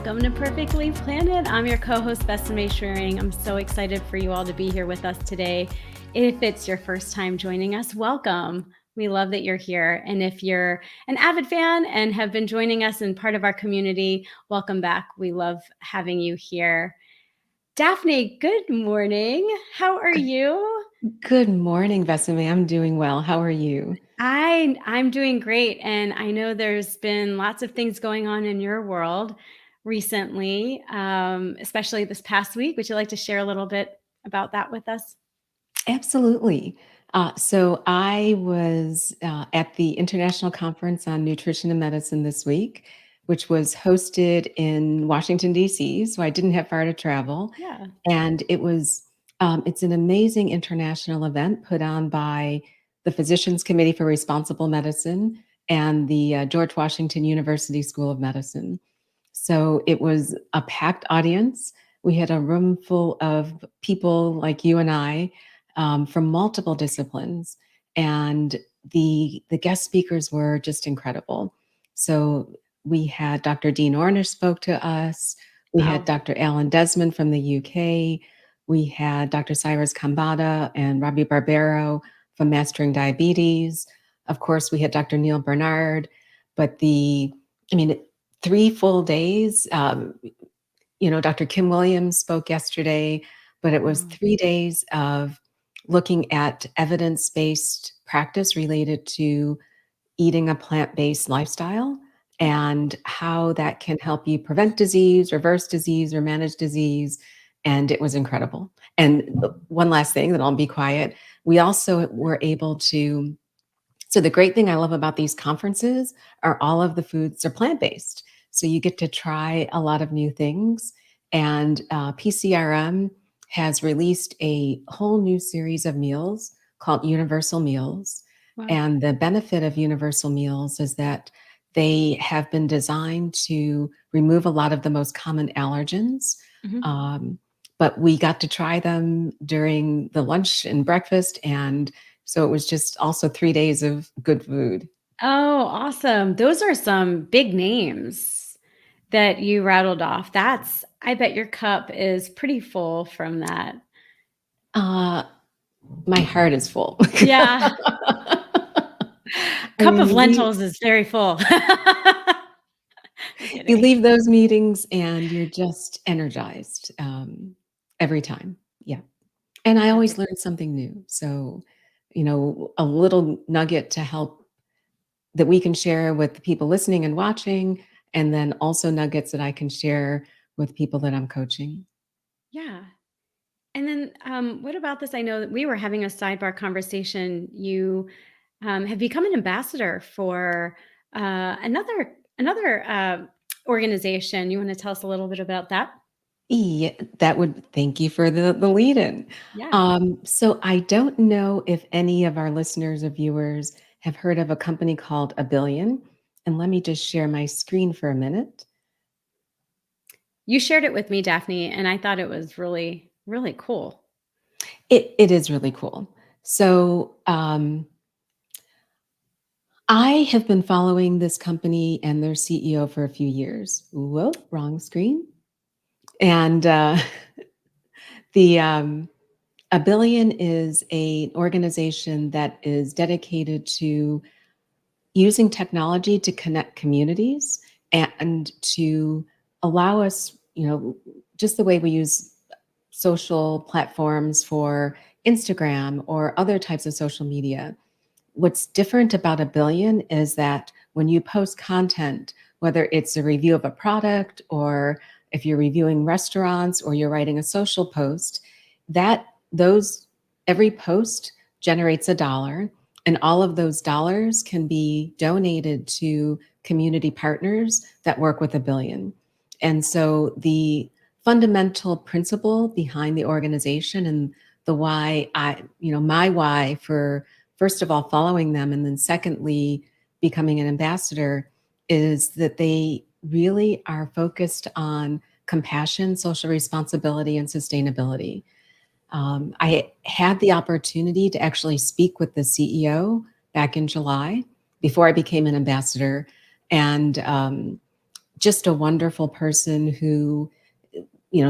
Welcome to Perfectly Planned. I'm your co-host, Besame Schwerin. I'm so excited for you all to be here with us today. If it's your first time joining us, welcome. We love that you're here. And if you're an avid fan and have been joining us and part of our community, welcome back. We love having you here. Daphne, good morning. How are you? Good morning, Besame. I'm doing well. How are you? I'm doing great. And I know there's been lots of things going on in your world recently, especially this past week. Would you like to share a little bit about that with us? Absolutely. So I was at the International Conference on Nutrition and Medicine this week, which was hosted in Washington, D.C. So I didn't have far to travel. Yeah. And it's an amazing international event put on by the Physicians Committee for Responsible Medicine and the George Washington University School of Medicine. So it was a packed audience. We had a room full of people like you and I from multiple disciplines, and the guest speakers were just incredible. So we had Dr. Dean Ornish spoke to us. We had Wow. Dr. Alan Desmond from the UK. We had Dr. Cyrus Kambata and Robbie Barbero from Mastering Diabetes. Of course, we had Dr. Neil Bernard. But 3 full days. Dr. Kim Williams spoke yesterday, but it was 3 days of looking at evidence-based practice related to eating a plant-based lifestyle and how that can help you prevent disease, reverse disease, or manage disease. And it was incredible. And one last thing, then I'll be quiet. We also were able to, so the great thing I love about these conferences are all of the foods are plant-based. So you get to try a lot of new things. And PCRM has released a whole new series of meals called Universal Meals. Wow. And the benefit of Universal Meals is that they have been designed to remove a lot of the most common allergens. But we got to try them during the lunch and breakfast. And so it was just also 3 days of good food. Oh, awesome. Those are some big names that you rattled off. I bet your cup is pretty full from that. My heart is full. Yeah. Cup of lentils is very full. You leave those meetings and you're just energized every time. Yeah. And I always learn something new. So, a little nugget to help that we can share with the people listening and watching, and then also nuggets that I can share with people that I'm coaching. Yeah. And then what about this? I know that we were having a sidebar conversation. You have become an ambassador for another organization. You want to tell us a little bit about that? Yeah, thank you for the lead in. Yeah. So I don't know if any of our listeners or viewers have heard of a company called Abillion. And let me just share my screen for a minute. You shared it with me, Daphne, and I thought it was really, really cool. It is really cool. So I have been following this company and their CEO for a few years. Whoa, wrong screen. And the Abillion is an organization that is dedicated to using technology to connect communities and to allow us, just the way we use social platforms for Instagram or other types of social media. What's different about Abillion is that when you post content, whether it's a review of a product or if you're reviewing restaurants or you're writing a social post, every post generates $1, and all of those dollars can be donated to community partners that work with Abillion. And so the fundamental principle behind the organization and the why my why for, first of all, following them, and then secondly, becoming an ambassador, is that they really are focused on compassion, social responsibility, and sustainability. I had the opportunity to actually speak with the CEO back in July before I became an ambassador. And just a wonderful person who,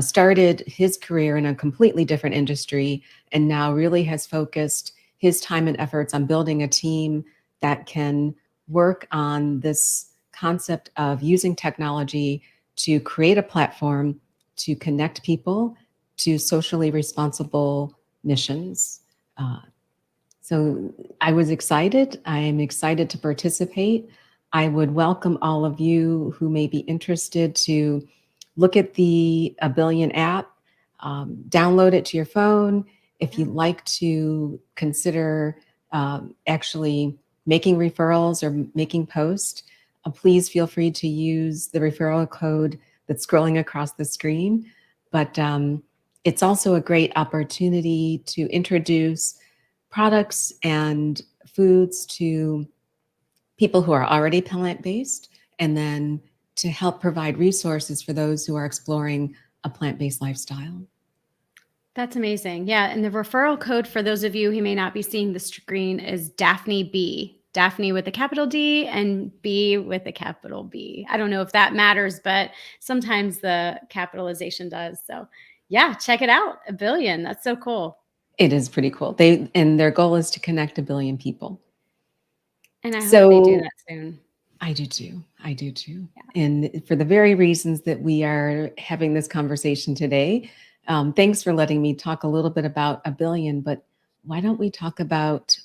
started his career in a completely different industry and now really has focused his time and efforts on building a team that can work on this concept of using technology to create a platform to connect people to socially responsible missions. Uh, so I was excited. I am excited to participate. I would welcome all of you who may be interested to look at the Abillion app, download it to your phone. If Yeah. you'd like to consider actually making referrals or making posts, please feel free to use the referral code that's scrolling across the screen. But it's also a great opportunity to introduce products and foods to people who are already plant-based, and then to help provide resources for those who are exploring a plant-based lifestyle. That's amazing. Yeah. And the referral code for those of you who may not be seeing the screen is Daphne B. Daphne with a capital D and B with a capital B. I don't know if that matters, but sometimes the capitalization does. So, yeah, check it out. Abillion. That's so cool. It is pretty cool. And their goal is to connect 1 billion people. And I hope they do So that soon. I do too. I do too. Yeah. And for the very reasons that we are having this conversation today, thanks for letting me talk a little bit about Abillion, but why don't we talk about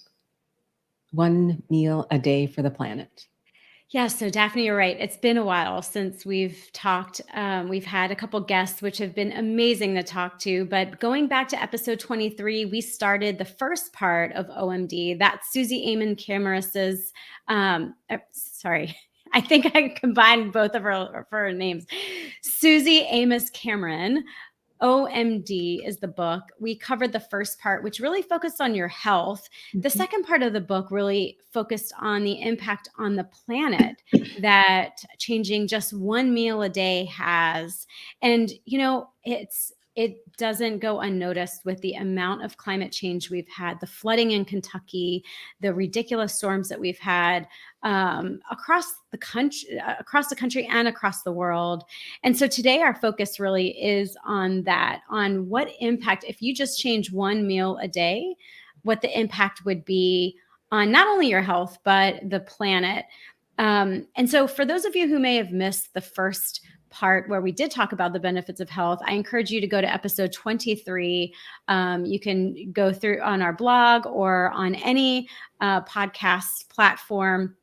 one meal a day for the planet? Yeah, so Daphne, you're right. It's been a while since we've talked. We've had a couple guests, which have been amazing to talk to. But going back to episode 23, we started the first part of OMD. That's Suzy Amis Cameron's. Sorry, I think I combined both of her names. Suzy Amis Cameron. OMD is the book. We covered the first part, which really focused on your health. The Mhm. second part of the book really focused on the impact on the planet that changing just one meal a day has. And it doesn't go unnoticed with the amount of climate change we've had, the flooding in Kentucky, the ridiculous storms that we've had across the country and across the world. And so today our focus really is on that, on what impact, if you just change one meal a day, what the impact would be on not only your health, but the planet. And so for those of you who may have missed the first part where we did talk about the benefits of health, I encourage you to go to episode 23. You can go through on our blog or on any podcast platform.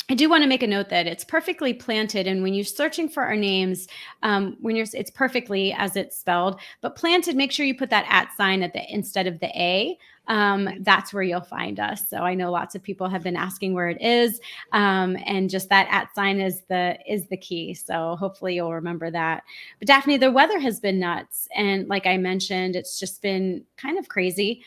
I do want to make a note that it's perfectly planted, and when you're searching for our names, it's perfectly as it's spelled. But planted, make sure you put that @ at the instead of the A. That's where you'll find us. So I know lots of people have been asking where it is, and just that @ is the key. So hopefully you'll remember that. But Daphne, the weather has been nuts, and like I mentioned, it's just been kind of crazy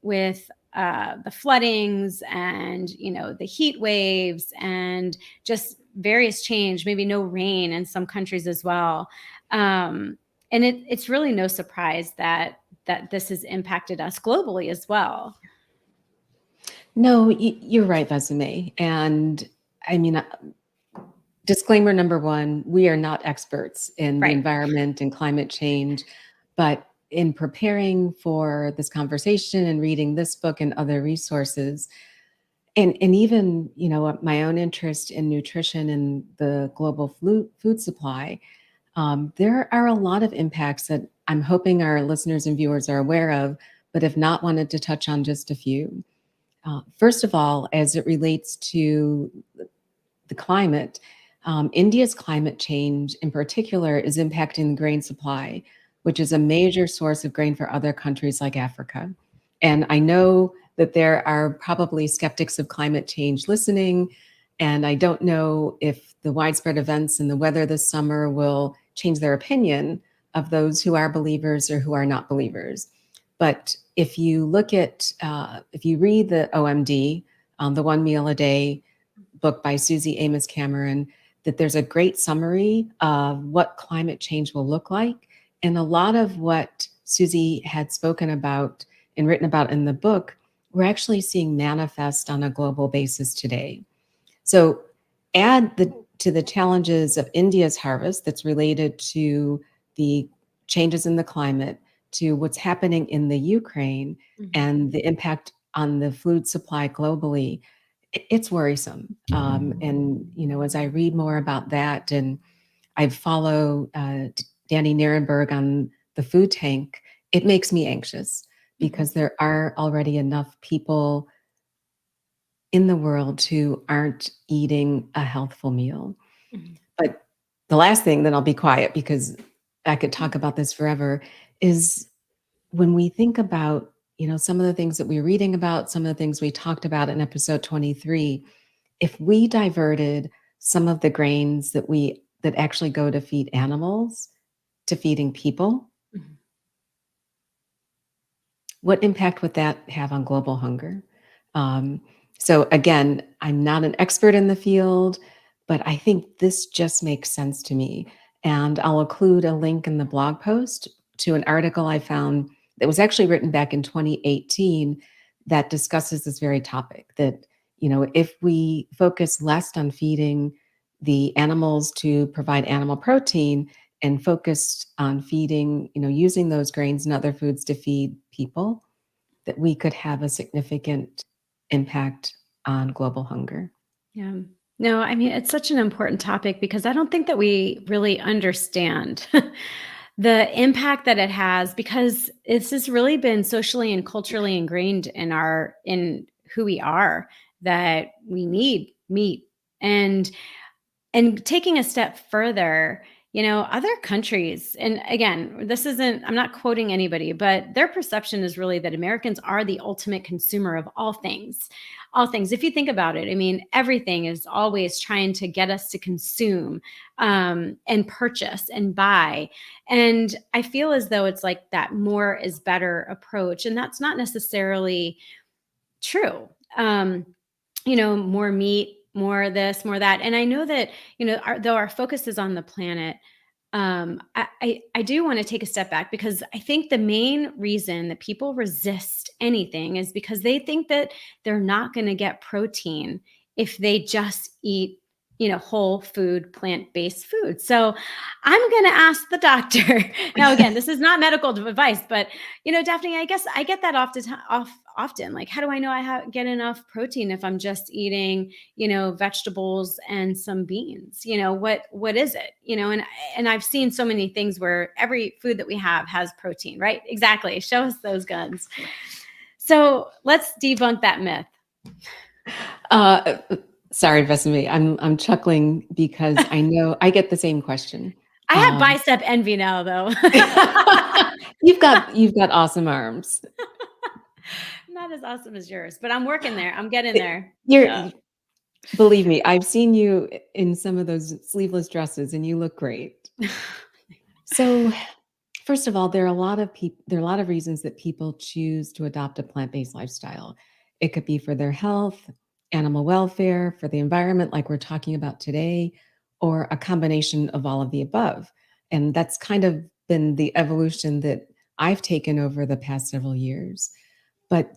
with the floodings and the heat waves and just various change, maybe no rain in some countries as well. And it's really no surprise that this has impacted us globally as well. No, you're right, Besame. And I mean, disclaimer number one, we are not experts in the Right. environment and climate change, but in preparing for this conversation and reading this book and other resources, and even, my own interest in nutrition and the global food supply, there are a lot of impacts that I'm hoping our listeners and viewers are aware of, but have not wanted to touch on just a few. First of all, as it relates to the climate, India's climate change in particular is impacting the grain supply, which is a major source of grain for other countries like Africa. And I know that there are probably skeptics of climate change listening, and I don't know if the widespread events in the weather this summer will change their opinion of those who are believers or who are not believers. But if you if you read the OMD, the One Meal a Day book by Suzy Amis Cameron, that there's a great summary of what climate change will look like. And a lot of what Suzy had spoken about and written about in the book, we're actually seeing manifest on a global basis today. So add to the challenges of India's harvest that's related to the changes in the climate, to what's happening in the Ukraine Mhm. and the impact on the food supply globally, it's worrisome. And as I read more about that, and I follow Danny Nierenberg on the food tank, it makes me anxious Mhm. because there are already enough people in the world who aren't eating a healthful meal. Mhm. But the last thing, then I'll be quiet because I could talk about this forever, is when we think about, some of the things that we're reading about, some of the things we talked about in episode 23, if we diverted some of the grains that actually go to feed animals to feeding people, Mhm. what impact would that have on global hunger? Um, so again, I'm not an expert in the field, but I think this just makes sense to me. And I'll include a link in the blog post to an article I found that was actually written back in 2018 that discusses this very topic, that, if we focus less on feeding the animals to provide animal protein and focused on feeding, using those grains and other foods to feed people, that we could have a significant impact on global hunger. Yeah. No, I mean, it's such an important topic because I don't think that we really understand the impact that it has, because this has really been socially and culturally ingrained in who we are, that we need meat. And taking a step further, other countries, and again, this isn't, I'm not quoting anybody, but their perception is really that Americans are the ultimate consumer of all things. All things. If you think about it, I mean, everything is always trying to get us to consume, and purchase and buy. And I feel as though it's like that more is better approach. And that's not necessarily true. More meat, more this, more that. And I know that, though our focus is on the planet, I do want to take a step back, because I think the main reason that people resist anything is because they think that they're not going to get protein if they just eat, whole food, plant-based food. So I'm going to ask the doctor. Now, again, this is not medical advice, but Daphne, I guess I get that often. Like, how do I know get enough protein if I'm just eating, vegetables and some beans? What is it? And I've seen so many things where every food that we have has protein, right? Exactly. Show us those guns. So let's debunk that myth. Uh, Sorry, Vesami, I'm chuckling because I know I get the same question. I have Um, bicep envy now, though. you've got awesome arms. Not as awesome as yours, but I'm working there. I'm getting there. Yeah. You're Believe me, I've seen you in some of those sleeveless dresses, and you look great. So, first of all, there are a lot of reasons that people choose to adopt a plant-based lifestyle. It could be for their health, animal welfare, for the environment, like we're talking about today, or a combination of all of the above. And that's kind of been the evolution that I've taken over the past several years. But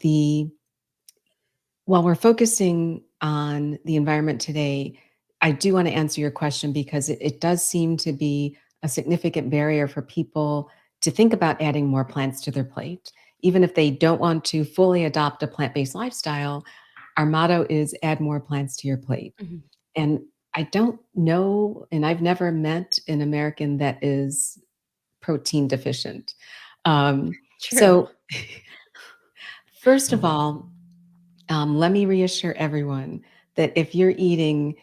while we're focusing on the environment today, I do want to answer your question because it does seem to be a significant barrier for people to think about adding more plants to their plate. Even if they don't want to fully adopt a plant based lifestyle, our motto is add more plants to your plate. Mhm. And I don't know, and I've never met an American that is protein deficient. True. So, first of all, let me reassure everyone that if you're eating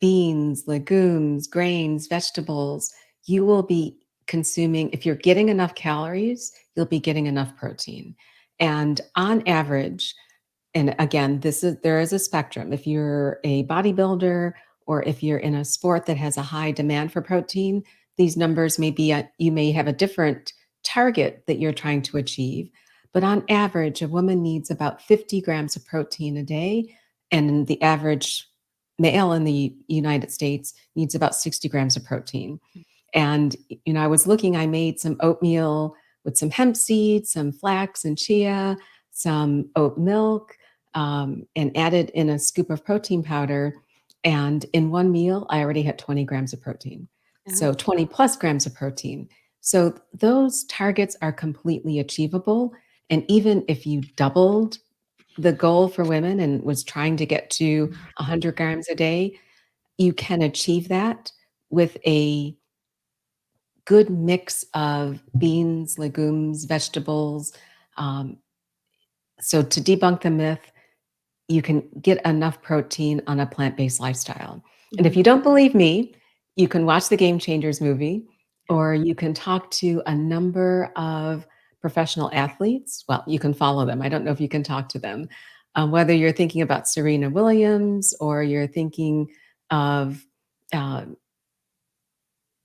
beans, legumes, grains, vegetables, you will be consuming, if you're getting enough calories, you'll be getting enough protein. And on average, and again, there is a spectrum. If you're a bodybuilder or if you're in a sport that has a high demand for protein, these numbers may be, you may have a different target that you're trying to achieve. But on average, a woman needs about 50 grams of protein a day, and the average male in the United States needs about 60 grams of protein. And, I was looking, I made some oatmeal with some hemp seeds, some flax and chia, some oat milk, and added in a scoop of protein powder. And in one meal, I already had 20 grams of protein. So Oh, 20 plus grams of protein. So those targets are completely achievable. And even if you doubled the goal for women and was trying to get to 100 grams a day, you can achieve that with a good mix of beans, legumes, vegetables. Um, so to debunk the myth, you can get enough protein on a plant-based lifestyle. And if mhm. you don't believe me, you can watch the Game Changers movie, Yeah. or you can talk to a number of professional athletes. Well, you can follow them. I don't know if you can talk to them. Whether you're thinking about Serena Williams or you're thinking of uh,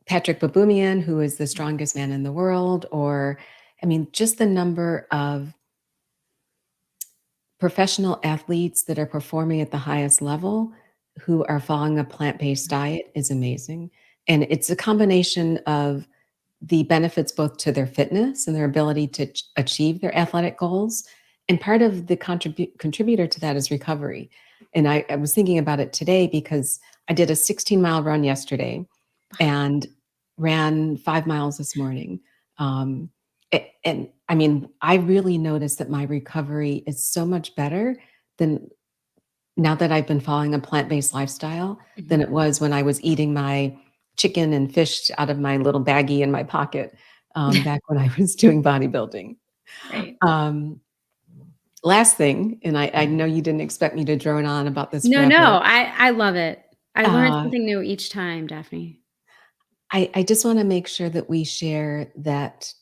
Patrick Baboumian, who is the strongest man in the world, or I mean, just the number of professional athletes that are performing at the highest level who are following a plant-based diet is amazing. And it's a combination of the benefits both to their fitness and their ability to achieve their athletic goals. And part of the contributor to that is recovery. And I was thinking about it today because I did a 16-mile run yesterday and ran 5 miles this morning. Um, and I mean, I really noticed that my recovery is so much better than now that I've been following a plant-based lifestyle than Mhm. it was when I was eating my chicken and fish out of my little baggie in my pocket, back when I was doing bodybuilding. Right. Um, Last thing, and I know you didn't expect me to drone on about this No, no, forever. I love it. I learn Uh, something new each time, Daphne. I just wanna make sure that we share that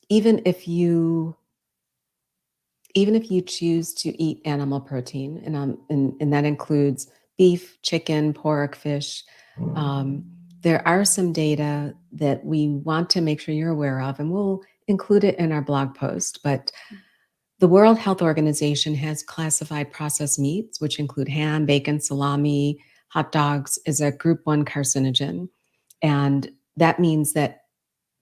even if you even if you choose to eat animal protein, and that includes beef, chicken, pork, fish, um, there are some data that we want to make sure you're aware of, and we'll include it in our blog post. But the World Health Organization has classified processed meats, which include ham, bacon, salami, hot dogs, as a group 1 carcinogen. And that means that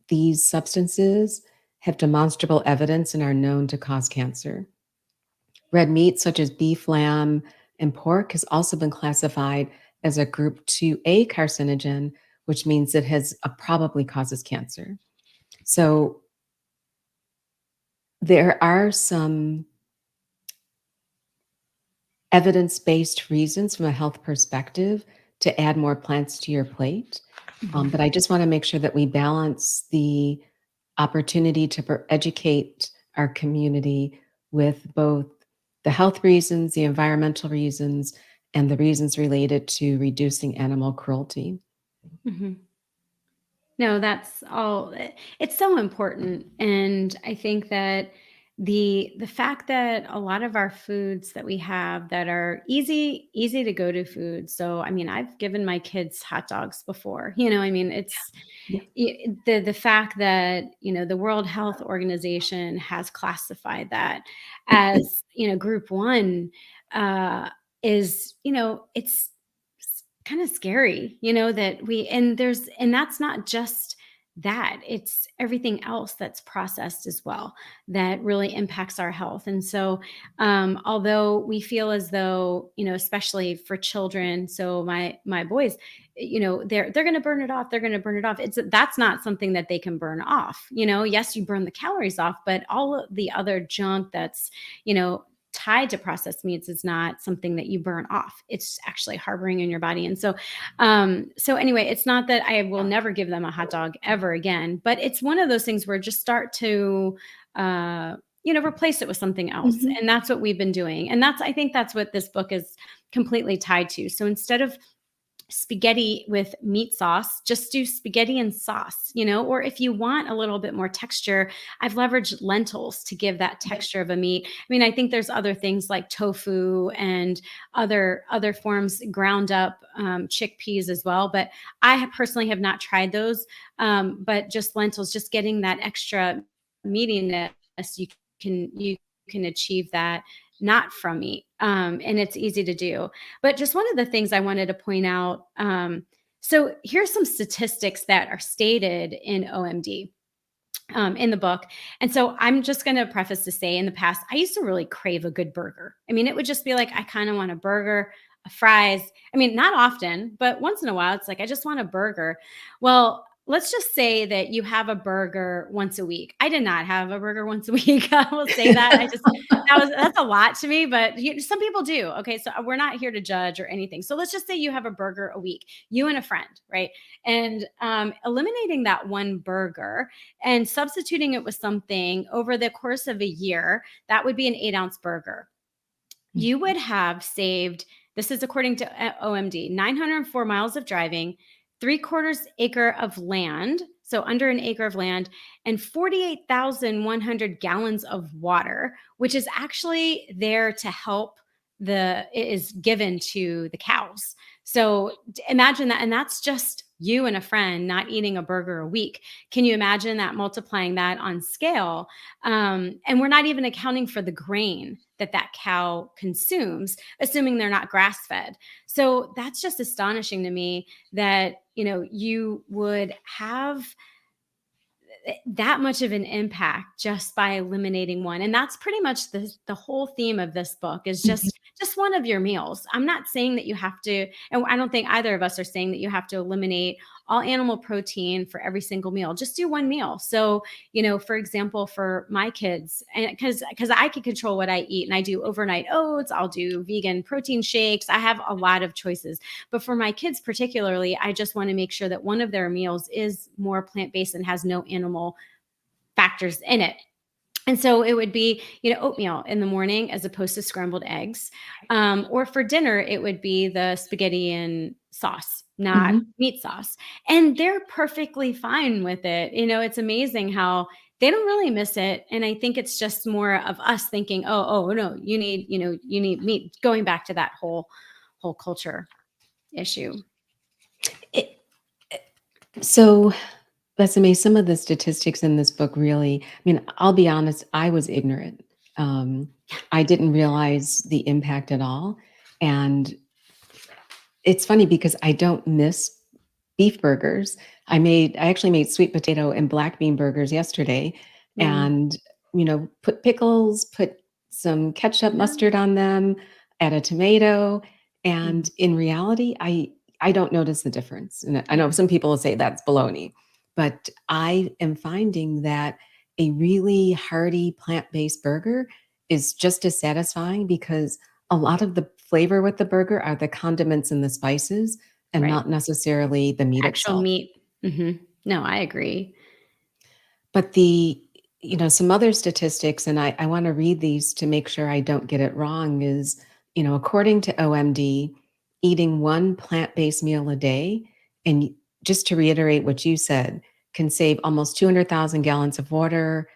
these substances have demonstrable evidence and are known to cause cancer. Red meat, such as beef, lamb, and pork, has also been classified as a group 2A carcinogen, which means it has probably causes cancer. So there are some evidence-based reasons from a health perspective to add more plants to your plate. Mhm. But I just want to make sure that we balance the opportunity to educate our community with both the health reasons, the environmental reasons, and the reasons related to reducing animal cruelty. Mhm. No, that's all it's so important, and I think that the fact that a lot of our foods that we have that are easy to go to foods. So, I mean, I've given my kids hot dogs before, I mean, it's Yeah. the fact that, the World Health Organization has classified that as, group 1, uh, is, it's kind of scary, that and that's not just that, it's everything else that's processed as well that really impacts our health. And so, although we feel as though, especially for children, so my boys, they're going to burn it off. They're going to burn it off. That's not something that they can burn off. Yes, you burn the calories off, but all of the other junk that's, tied to processed meats is not something that you burn off. It's actually harboring in your body. And so, so anyway, it's not that I will never give them a hot dog ever again, but it's one of those things where just start to, replace it with something else. Mhm. And that's what we've been doing. And I think that's what this book is completely tied to. So instead of spaghetti with meat sauce, just do spaghetti and sauce, or if you want a little bit more texture, I've leveraged lentils to give that Yeah. texture of a meat. I mean, I think there's other things like tofu and other forms, ground up chickpeas as well, but personally have not tried those. But just lentils, just getting that extra meatiness, you you can achieve that not from meat, and it's easy to do. But just one of the things I wanted to point out, so here's some statistics that are stated in OMD, in the book. And so I'm just going to preface to say, in the past, I used to really crave a good burger. I mean, it would just be like, I kind of want a burger. fries. I mean, not often, but once in a while, it's like, I just want a burger. Well, let's just say that you have a burger once a week. I did not have a burger once a week. I will say that. That's a lot to me, but some people do. Okay. So we're not here to judge or anything. So let's just say you have a burger a week, you and a friend, right? And eliminating that one burger and substituting it with something over the course of a year, that would be an 8-ounce burger. You would have saved, this is according to OMD, 904 miles of driving, 3/4 acre of land, so under an acre of land, and 48,100 gallons of water, which is actually there to help it is given to the cows. So imagine that. And that's just you and a friend not eating a burger a week. Can you imagine that, multiplying that on scale? And we're not even accounting for the grain that cow consumes, assuming they're not grass fed. So that's just astonishing to me that, you would have that much of an impact just by eliminating one. And that's pretty much the whole theme of this book, is Mhm. just one of your meals. I'm not saying that you have to, and I don't think either of us are saying that you have to eliminate all animal protein for every single meal. Just do one meal. So, for example, for my kids, and because I can control what I eat, and I do overnight oats, I'll do vegan protein shakes. I have a lot of choices. But for my kids particularly, I just want to make sure that one of their meals is more plant-based and has no animal factors in it. And so it would be, oatmeal in the morning as opposed to scrambled eggs. Or for dinner, it would be the spaghetti and sauce, not Mhm. meat sauce. And they're perfectly fine with it. It's amazing how they don't really miss it. And I think it's just more of us thinking, oh, no, you need meat, going back to that whole culture issue. It so that's amazing. Some of the statistics in this book really, I mean, I'll be honest, I was ignorant. Um, I didn't realize the impact at all, and it's funny because I don't miss beef burgers. I actually made sweet potato and black bean burgers yesterday, Yeah. and, put pickles, put some ketchup, Yeah. mustard on them, add a tomato, Mm. and in reality, I don't notice the difference, and I know Yeah. some people will say that's baloney, but I am finding that a really hearty plant-based burger is just as satisfying because a lot of the flavor with the burger are the condiments and the spices and Right. not necessarily the meat Actual itself. meat. No, I agree. But some other statistics, and I want to read these to make sure I don't get it wrong, is, according to OMD, eating one plant-based meal a day, and just to reiterate what you said, can save almost 200,000 gallons of water,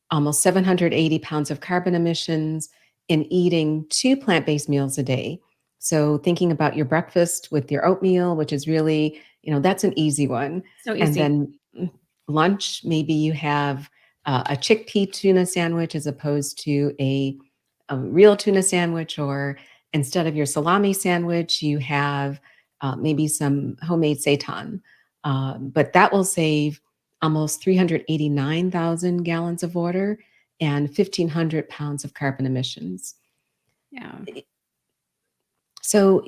almost 780 pounds of carbon emissions in eating two plant-based meals a day. So thinking about your breakfast with your oatmeal, which is really, that's an easy one. So And easy. then lunch, maybe you have a chickpea tuna sandwich as opposed to a real tuna sandwich, or instead of your salami sandwich, you have maybe some homemade seitan. But that will save almost 389,000 gallons of water and 1,500 pounds of carbon emissions. Yeah. So,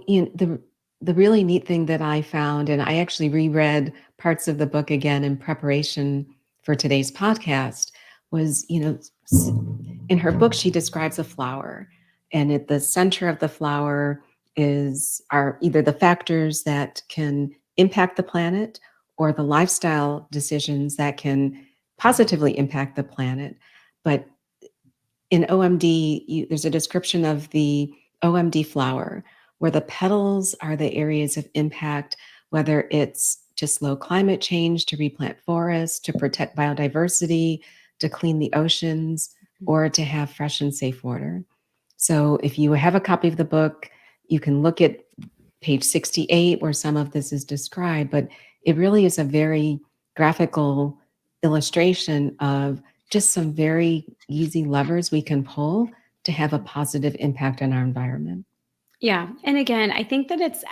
the really neat thing that I found, and I actually reread parts of the book again in preparation for today's podcast, was, in her book, she describes a flower, and at the center of the flower are either the factors that can impact the planet or the lifestyle decisions that can positively impact the planet. But in OMD, there's a description of the OMD flower where the petals are the areas of impact, whether it's to slow climate change, to replant forests, to protect biodiversity, to clean the oceans, or to have fresh and safe water. So if you have a copy of the book, you can look at page 68 where some of this is described, but it really is a very graphical illustration of just some very easy levers we can pull to have a positive impact on our environment. Yeah, and again, I think that it's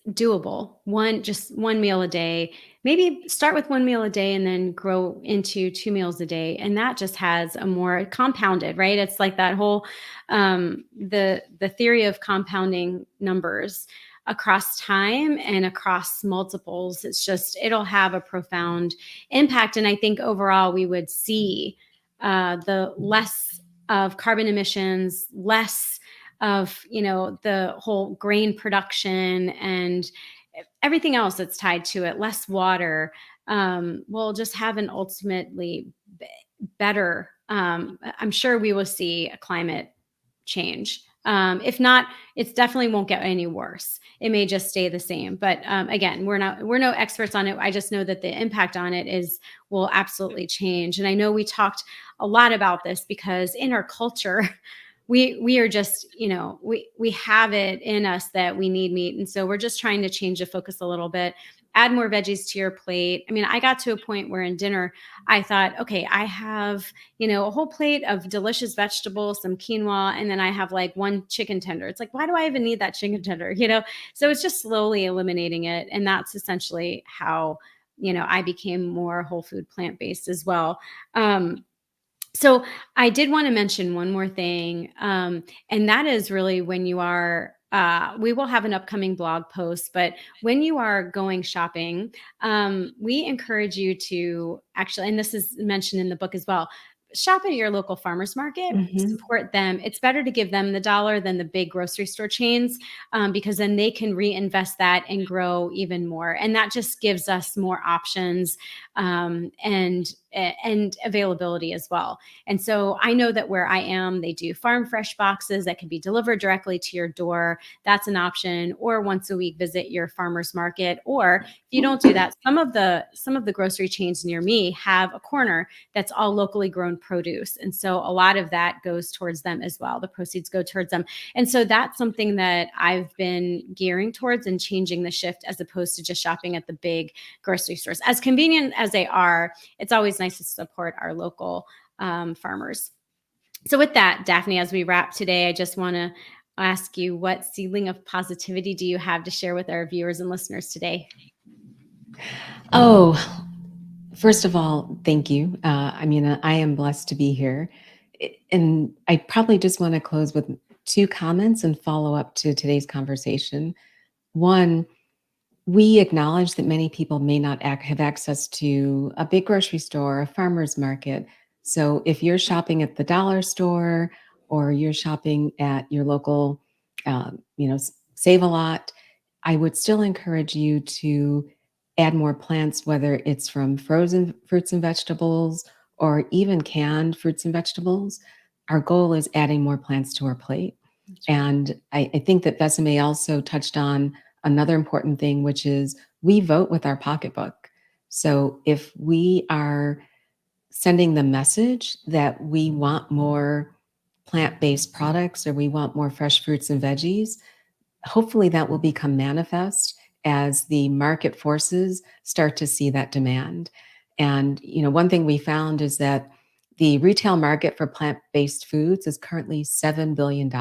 doable. Just one meal a day. Maybe start with one meal a day and then grow into 2 meals a day, and that just has a more compounded, right? It's like that whole the theory of compounding numbers across time and across multiples. It's just it'll have a profound impact, and I think overall we would see the less of carbon emissions, less of the whole grain production and everything else that's tied to it, less water, will just have an ultimately better, I'm sure we will see a climate change. If not, it definitely won't get any worse. It may just stay the same. But again, we're no experts on it. I just know that the impact on it is will absolutely change. And I know we talked a lot about this because in our culture, we are just we have it in us that we need meat, and so we're just trying to change the focus a little bit, add more veggies to your plate. I mean, I got to a point where in dinner I thought, okay, I have a whole plate of delicious vegetables, some quinoa, and then I have like one chicken tender. It's like, why do I even need that chicken tender? So it's just slowly eliminating it, and that's essentially how I became more whole food plant based as well. So I did want to mention one more thing, and that is really when you are. We will have an upcoming blog post, but when you are going shopping, we encourage you to actually, and this is mentioned in the book as well, shop at your local farmers market, Mhm. support them. It's better to give them the dollar than the big grocery store chains, because then they can reinvest that and grow even more. And that just gives us more options, and availability as well. And so I know that where I am, they do farm fresh boxes that can be delivered directly to your door. That's an option. Or once a week, visit your farmer's market. Or if you don't do that, some of the grocery chains near me have a corner that's all locally grown produce. And so a lot of that goes towards them as well. The proceeds go towards them. And so that's something that I've been gearing towards and changing the shift as opposed to just shopping at the big grocery stores. As convenient as they are, it's always nice to support our local farmers. So, with that, Daphne, as we wrap today, I just want to ask you, what seedling of positivity do you have to share with our viewers and listeners today? Oh, first of all, thank you. I mean, I am blessed to be here. And I probably just want to close with two comments and follow up to today's conversation. One, we acknowledge that many people may not have access to a big grocery store, a farmer's market. So if you're shopping at the dollar store or you're shopping at your local, Save a Lot, I would still encourage you to add more plants, whether it's from frozen fruits and vegetables or even canned fruits and vegetables. Our goal is adding more plants to our plate. That's right. And I think that Besame also touched on another important thing, which is we vote with our pocketbook. So if we are sending the message that we want more plant based products or we want more fresh fruits and veggies, hopefully that will become manifest as the market forces start to see that demand. And one thing we found is that the retail market for plant-based foods is currently $7 billion,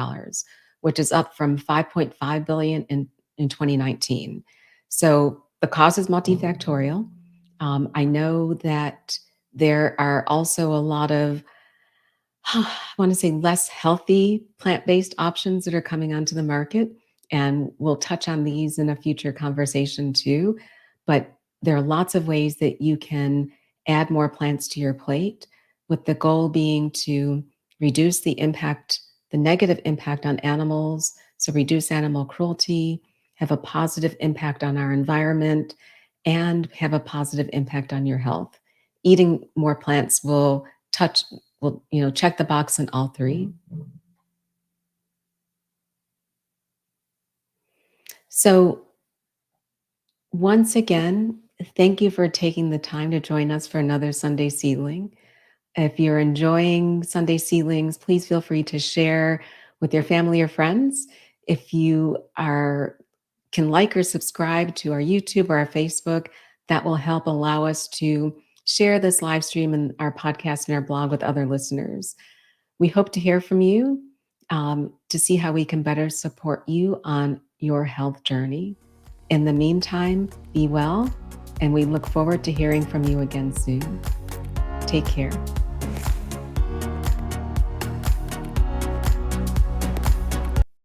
which is up from 5.5 billion in 2019. So the cause is multifactorial. I know that there are also a lot of I want to say less healthy plant-based options that are coming onto the market. And we'll touch on these in a future conversation too. But there are lots of ways that you can add more plants to your plate, with the goal being to reduce the negative impact on animals. So reduce animal cruelty, have a positive impact on our environment, and have a positive impact on your health. Eating more plants will check the box on all three. So once again, thank you for taking the time to join us for another Sunday Seedling. If you're enjoying Sunday Seedlings, please feel free to share with your family or friends. If you are can like or subscribe to our YouTube or our Facebook, that will help allow us to share this live stream and our podcast and our blog with other listeners. We hope to hear from you. to see how we can better support you on your health journey. In the meantime, be well, and we look forward to hearing from you again soon. Take care.